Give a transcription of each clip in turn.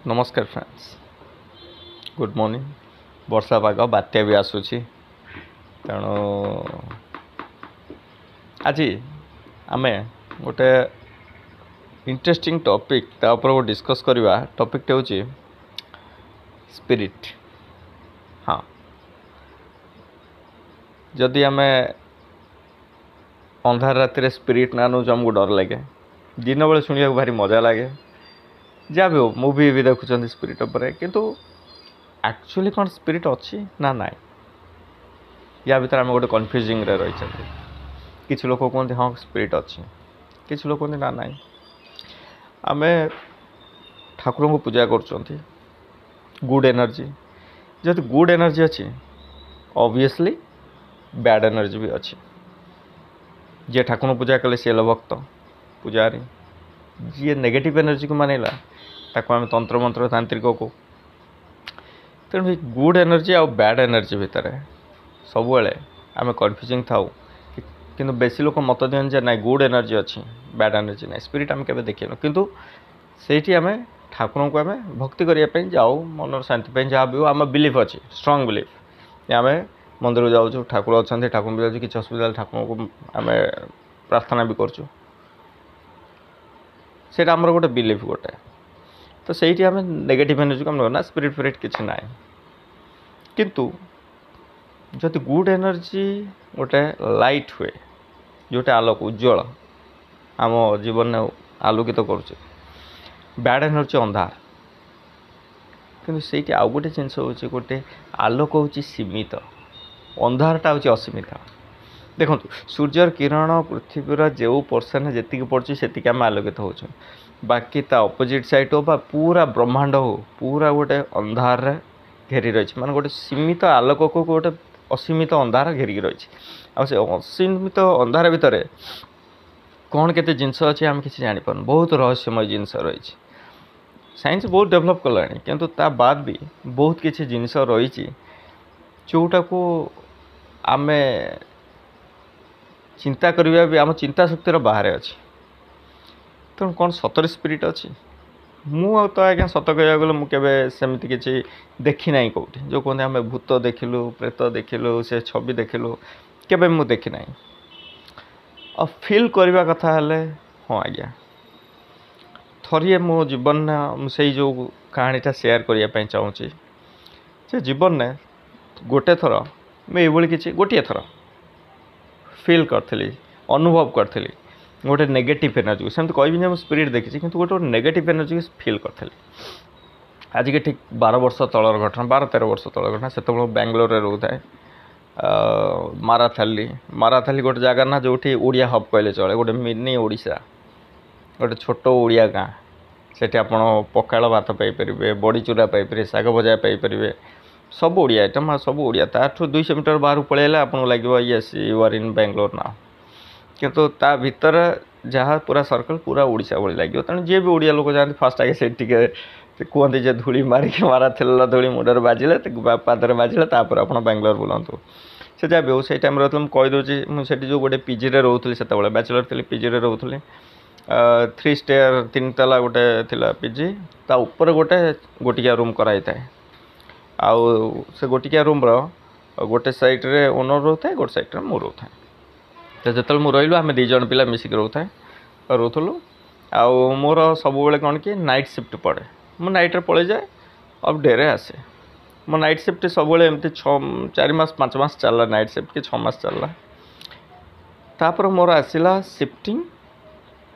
नमस्कार friends good morning वर्षा पाग बात्या भी आसूची तेणु आज आम गोटे इंटरेस्टिंग टॉपिक तापर डिस्कस करवा टॉपिक हूँ स्पिरिट। हाँ, जदि आम अंधार राति स्पिरिट ना नौ आमको डर लगे, दिन बेले शुणा भारी मजा लगे, जहाँ भी हो मूवी भी देखुं स्पिरिट उपर, किंतु एक्चुअली कौन स्पिरिट अच्छी ना ना या भर आम गोटे कन्फ्यूजिंग रही। किसी लोग कहते हाँ स्पिरिट अच्छी, किसी लोग कहते ना ना आम ठाकुर को पूजा कर गुड एनर्जी। जब गुड एनर्जी अच्छी ऑब्वियसली बैड एनर्जी भी अच्छी। जी ठाकुर पूजा कले सी भक्त पूजारी, जी नेगेटिव एनर्जी को मानला ताको आम तंत्र मंत्र तांत्रिक को। तेणु गुड एनर्जी आ बैड एनर्जी भितर सबुले आम कन्फ्यूजिंग था कि बेसी लोक मत दिखाँ ना गुड एनर्जी अच्छी बैड एनर्जी ना स्पिरिट आम के देखन, किंतु से आम ठाकुर को आम भक्ति करने जाऊ मन शांति जहाँ भी हो आम बिलीफ अच्छी स्ट्रंग बिलीफ। आम मंदिर जाऊँ ठाकुर अच्छा ठाकुर भी जाऊँ किसी असुविधा ठाकुर को आम प्रार्थना भी करूँ, से आमर गोटे बिलीफ गोटे। तो सही आम नेगेटिव एनर्जी को ना स्पिरिट फिरिट किसी ना, किंतु जदि गुड एनर्जी गोटे लाइट हुए जोटे आलोक उज्जवल आम जीवन आलोकित तो करुचे, बैड एनर्जी अंधार। किंतु से आउ गोटे जिनस हूँ गोटे आलोक हूँ सीमित, अंधारटा हूँ असीमित। देखो सूर्यर किरण पृथ्वीर जो पर्सन जी पड़ी से आम आलोकित हो, बाकी ता अपोजिट साइड हो पूरा ब्रह्मांड हो पूरा गोटे अंधार घेरी रही, माने गोटे सीमित आलोक को गोटे असीमित अंधार घेरिकी रही। असीमित अंधार भितर कौन केते जिनस अच्छे आम किसी जापर, बहुत रहस्यमय जिनस रही। साइंस बहुत डेभलप कला, किंतु ता बाद भी बहुत किसी जिनस रही जोटा को आम चिंता करवा भी आम चिंता शक्तिर बाहर अच्छी। तेणु कौन सतर स्पिरिट अच्छी मु तो आज्ञा सत कह गले मुझे सेमती किसी देखी ना कौटी जो कहते आम भूत देखिलु प्रेत देखिलु से छवि देखिलु केबे मु देखी ना। और फिल करवा कथा हेले हाँ आज्ञा थरिए मो जीवन से जो कहानीटा सेयार करने चाहूँगी जे जीवन ने गोटे थर मुझे किसी गोटे थर फिल करी अनुभव करी गोटे नेगेटिव एनर्जी को, सेमती कहबी मुझे स्पिरिट देखी कि गोटे नेगेटिव एनर्जी को फिल करी। आज के ठीक 12 वर्ष तलर घटना 12-13 वर्ष तलर घटना से बेंगलोर में रोता है माराथाली गोटे जगह ना जो ओडिया हब कहले चले, गोटे मिनी ओडिशा गोटे छोट ओडिया गाँ से आप पखाड़ भात पाइपर बड़ी चूरा पाइपर शाग भजा पाइपर सब ओडिया आइटम सब ओडिया ताठू 200 मीटर बाहर पलैले आपको लगे yes you are in Bangalore ना, किंतु ता भीतर जहाँ पूरा सर्कल पूरा ओडिशा भली लगे। तेणु जी भी ओडिया लोक जाती फास्ट आगे से कहते जे धूली मारिक मारा थेल धूली मुंडर बाजिले पादर बाजिले तापर आप बेंगलोर बुलां से जहाँ भी हो से टाइम रही कहीदे मुझे जो गोटे पीजी रे रोली से बैचलर थी पीजी रे रोली 3 स्टेयर 3 ताला गोटे थिला पीजी ता ऊपर गोटे गोटिया रूम कराई थाए आउ से गोटिया रूम गोटे साइड रे ओनर रोता है गोटे साइड रे मु रोता है। तो जो मुझे रही आम 2 जन पिला मिसिक रोता है रोलु आउ मोर सब कौन कि नाइट शिफ्ट पड़े मु नाइट रे पड़े जाए अब डे रे आसे मो नाइट शिफ्ट सब एमती 4 मास 5 मास चलला नाइट शिफ्ट कि 6 मास चलला। तापर मोर आसला शिफ्टिंग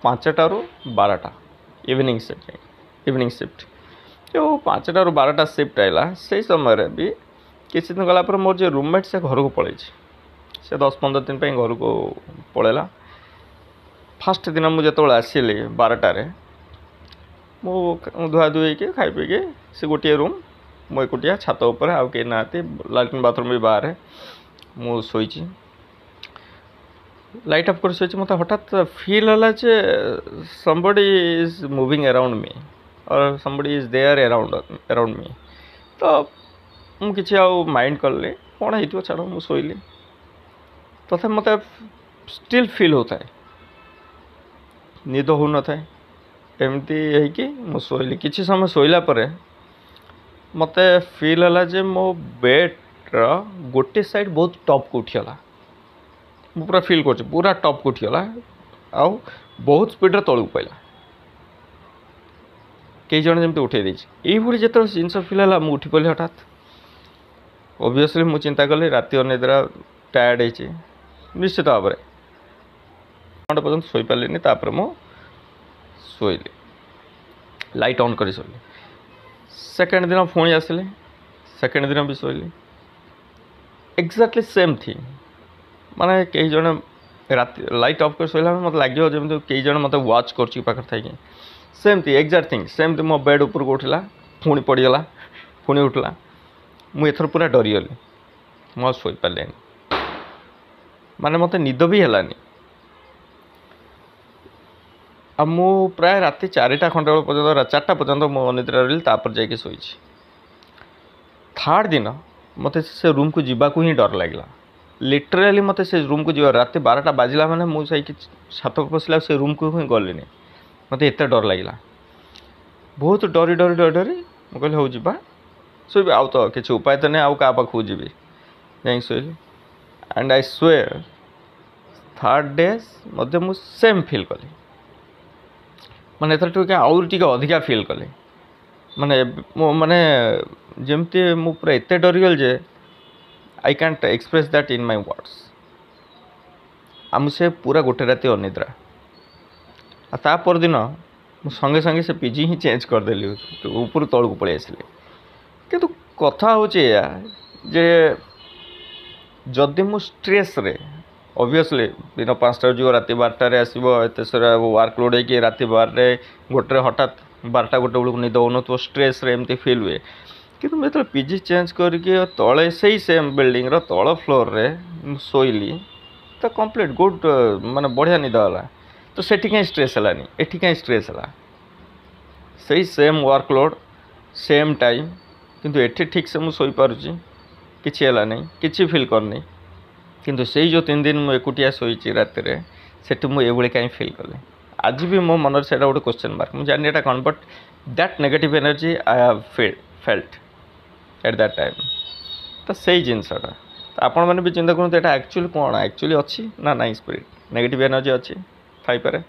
5टा ରୁ 12ଟା इवनिंग शिफ्ट जो 5ଟା ରୁ 12ଟା शिफ्ट आइला से समय भी किसी दिन गला मोर जो रूममेट से घर को पलैई से 10-15 दिन घर को पलैला। फास्ट दिन मुझे जो आसली 12टारे मु धुआ धुई के खाई पी के से गोटे रूम मु एकुटिया छात उपर आउ के ना लाट्रिन बाथरूम भी बाहर मु शोची लाइट अफ कर शोची मत हठात फील है जे somebody is moving around me और somebody is there around me. तो मुझे किसी माइंड कली कौन हो छाड़ मु शोली तथा मत स्टिल फील होता है निद हो न था एमती है मु शोली किसी समय शोला मत फिल है जे मो बेड्र गोटे साइड बहुत टॉप को उठीगला मु पूरा फिल कर पूरा टॉप को उठीगला आउ बहुत स्पीड तलू पड़ा कई जन जमी उठे ये जो जिनस फिल है मुझे उठी पड़ी हठात ओबियसली मुझे चिंता कली राति अनिद्रा टायर्ड है निश्चित भाव में घंटे पर्यटन शोपारे तापर मु शोली लाइट ऑन कर शोली सेकेंड दिन पुणी आसिले सेकेंड दिन भी शोली एक्जाक्टली सेम थिंग माने कई जन राति लाइट ऑफ कर शोला मतलब लगे जमी कई जन मत वाच कर थी सेम थी एक्जाक्ट थिंग सेम थी मो बेड ऊपर को उठला पुणी पड़गला पुणी उठला मुझे एथर पूरा डरीगली मुझे शोपारे माने मत निद भी है आ मु प्राय राति 4टा खंडे पर्यटन 4टा पर्यटन मो अनिद्रा रही तापर जाकि शोई थर्ड दिन मत से रूम को जीवाक ही डर लगला लिटराली मत से रूम को जी राति 12टा बाजिला मैंने मुझे छत को पशिला से रूम को ही गली मत एत डर लगला बहुत डरी डरी डरी डरी मुझे कहली हूँ जा शोबी आउ तो किसी उपाय तो नहीं आउ क्या पाखु जी जा शोली and I swear third day मत मु सेम फिल कली माने एथर टिके आउर टिके अधिका फिल कले माने माने जमती मु पूरा एते डरीगल जे I can't express that in my words आम से पूरा गोटे राति अनिद्रा आ ता पर दिन मु संगे संगे से पीजी ही चेंज करदेली ऊपर तल को पलि आसिले किंतु कथा होचे या जे जदि मु स्ट्रेस रे ऑब्वियसली दिन 5टा जो राति 12टारे आसो एत सारा वर्कलोड हो राति 12 गोटे हठात 12टा गोटे बेलू निद हो तो स्ट्रेस रे एमती फिल हुए कि मुझे पीजी चेंज करके तले से सेम बिल्डिंग तल फ्लोर रे शोली तो कंप्लीट गुड माने बढ़िया निद है तो सेठी कहीं स्ट्रेस है एठी कहीं स्ट्रेस है सही सेम वर्कलोड सेम टाइम किंतु एठी ठीक से मुझे शोपारुची किसी है नहीं किसी फिल करनी किंतु से जो 3 दिन मुझे एकुटिया शोची राति से मुझे कहीं फिल कले आज भी मो मन से गोटे क्वेश्चन मार्क मुझे जानी कौन but that negative energy I have felt at that time तो सही जिनसा तो आपण मैंने भी चिंता करूँ एक्चुअली कौन एक्चुअली अच्छी ना नाई स्पिरिट नेगेटिव एनर्जी अच्छी थाई पारे।